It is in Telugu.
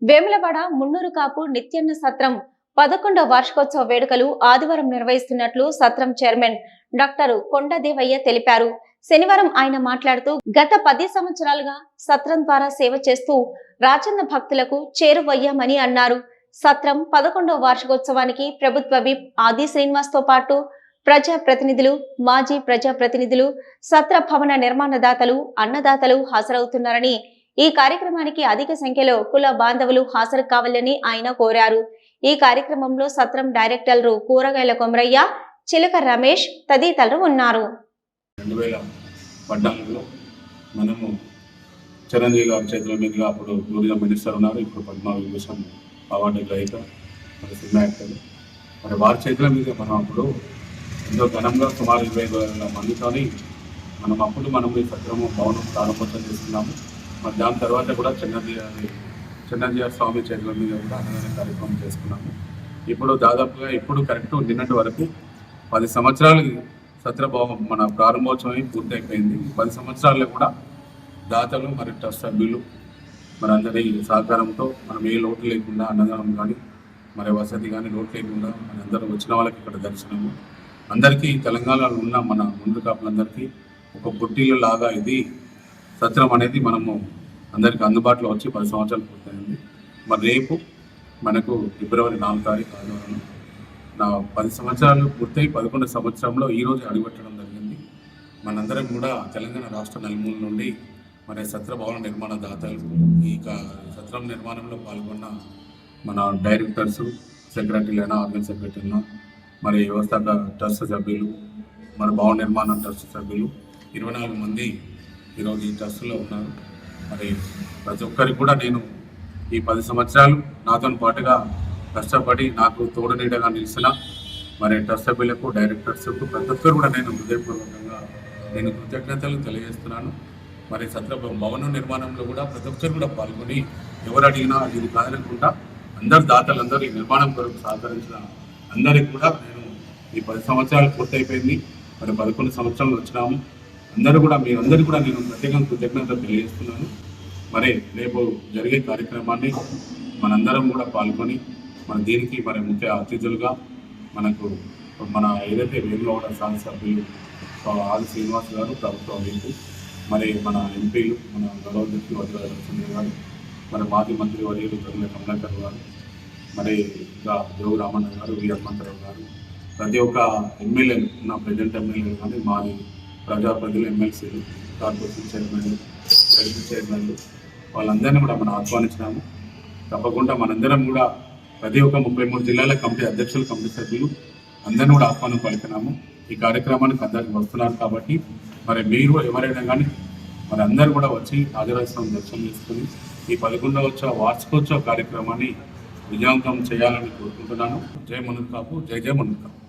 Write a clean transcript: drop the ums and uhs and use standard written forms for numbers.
వేములవాడ మున్నూరు కాపు నిత్యన్న సత్రం 11వ వార్షికోత్సవ వేడుకలు ఆదివారం నిర్వహిస్తున్నట్లు సత్రం చైర్మన్ డాక్టర్ కొండదేవయ్య తెలిపారు. శనివారం ఆయన మాట్లాడుతూ గత 10 సంవత్సరాలుగా సత్రం ద్వారా సేవ చేస్తూ రాజన్న భక్తులకు చేరువయ్యామని అన్నారు. సత్రం 11వ వార్షికోత్సవానికి ప్రభుత్వ విప్ ఆది శ్రీనివాస్ తో పాటు ప్రజా ప్రతినిధులు, మాజీ ప్రజా ప్రతినిధులు, సత్ర భవన నిర్మాణదాతలు, అన్నదాతలు హాజరవుతున్నారని, ఈ కార్యక్రమానికి అధిక సంఖ్యలో కుల బాంధవులు హాజరు కావాలని ఆయన కోరారు. ఈ కార్యక్రమంలో సత్రం డైరెక్టర్లు కూరగాయల కొమరయ్య, చిలక రమేష్ తదితరులు ఉన్నారు. 2014లో మనము చిరంజీవి గారి చేతుల మీదుగా అప్పుడు టూరిజం మినిస్టర్ ఉన్నారు, ఇప్పుడు పద్మవిభూషణ్ అవార్డు గ్రహీత మరి సినిమా యాక్టర్, మరి వారి చేతుల మీదుగా మనం అప్పుడు ఎంతో ఘనంగా సుమారు 25,000 మందితోని మనం ఈ సత్రము భవనం ప్రారంభోత్సవం చేస్తున్నాము. మరి దాని తర్వాత కూడా చిన్నజీఆర్ స్వామి చేతుల మీద కూడా అన్నదాన కార్యక్రమం చేసుకున్నాము. ఇప్పుడు కరెక్ట్ నిన్నటి వరకు 10 సంవత్సరాలు సత్రభవనం మన ప్రారంభోత్సవం పూర్తి అయిపోయింది. 10 సంవత్సరాల్లో కూడా దాతలు మరి ట్రస్ట్ సభ్యులు మరి అందరి సహకారంతో మనం ఏ లోటు లేకుండా అన్నదానం కానీ మరి వసతి కానీ లోటు లేకుండా మన అందరూ వచ్చిన వాళ్ళకి ఇక్కడ దర్శనము, అందరికీ తెలంగాణలో ఉన్న మన ముందు కాపులందరికీ ఒక పుట్టిల్లు లాగా ఇది సత్రం అనేది మనము అందరికీ అందుబాటులో వచ్చి 10 సంవత్సరాలు పూర్తయింది. మరి రేపు మనకు ఫిబ్రవరి 4 తారీఖు ఆదివారం నా 10 సంవత్సరాలు పూర్తయి 11వ సంవత్సరంలో ఈరోజు అడుగుపెట్టడం జరిగింది. మనందరం కూడా తెలంగాణ రాష్ట్ర నలుమూల నుండి మరి సత్ర భవన నిర్మాణ దాతలు, ఈ సత్రం నిర్మాణంలో పాల్గొన్న మన డైరెక్టర్స్, సెక్రటరీలైనా, ఆర్గన్ సెక్రటరీలైనా, మరి వ్యవస్థాపక ట్రస్ట్ సభ్యులు, మన భవన నిర్మాణ ట్రస్ట్ సభ్యులు 24 మంది ఈరోజు ఈ ట్రస్ట్లో ఉన్నారు. మరి ప్రతి ఒక్కరికి కూడా నేను ఈ 10 సంవత్సరాలు నాతో పాటుగా కష్టపడి నాకు తోడు నీడగా నిలిచిన మరి ట్రస్ట్ సభ్యులకు, డైరెక్టర్స్కు ప్రతి ఒక్కరు కూడా నేను హృదయపూర్వకంగా కృతజ్ఞతలు తెలియజేస్తున్నాను. మరి సత్ర భవన నిర్మాణంలో కూడా ప్రతి ఒక్కరు కూడా పాల్గొని ఎవరు అడిగినా ఇది కాదనకుండా దాతలందరూ ఈ నిర్మాణం కొరకు సహకరించిన అందరికి కూడా నేను ఈ 10 సంవత్సరాలు పూర్తయిపోయింది. మరి 11 సంవత్సరాలు వచ్చినాము. మీరందరూ కూడా నేను ప్రత్యేకంగా కృతజ్ఞతలు తెలియజేస్తున్నాను. మరి రేపు జరిగే కార్యక్రమాన్ని మనందరం కూడా పాల్గొని దీనికి మరి ముఖ్య అతిథులుగా మన ఏదైతే వేములవాడ శాసనసభ్యులు ఆది శ్రీనివాస్ గారు, ప్రభుత్వ వైపు మరి మన ఎంపీలు, మన గౌరవాధ్యక్షులు వజ్రరాజు గారు, మరి మాజీ మంత్రి వర్యులు తొమ్మిది కమలాకర్ గారు, మరి ఇంకా జోగు రామన్న గారు, వి హనుమంతరావు గారు, ప్రతి ఒక్క ఎమ్మెల్యేలు, నా ప్రజెంట్ ఎమ్మెల్యేలు కానీ మాది ప్రజాప్రతినిధులు, ఎమ్మెల్సీలు, కార్పొరేషన్ చైర్మన్లు, చైర్మన్లు వాళ్ళందరినీ కూడా మనం ఆహ్వానించినాము. తప్పకుండా మనందరం కూడా ప్రతి ఒక్క 33 జిల్లాల కమిటీ అధ్యక్షులు, కమిటీ సభ్యులు అందరినీ కూడా ఆహ్వానం పలికినాము. ఈ కార్యక్రమానికి అందరికి వస్తున్నారు కాబట్టి మరి మీరు ఎవరైనా కానీ మరి అందరూ కూడా వచ్చి హాజరైన దర్శనం చేసుకుని ఈ 11వ వార్షికోత్సవ కార్యక్రమాన్ని విజయవంతం చేయాలని కోరుకుంటున్నాను. జై మున్నూరు కాపు, జై జై మున్నూరు కాపు.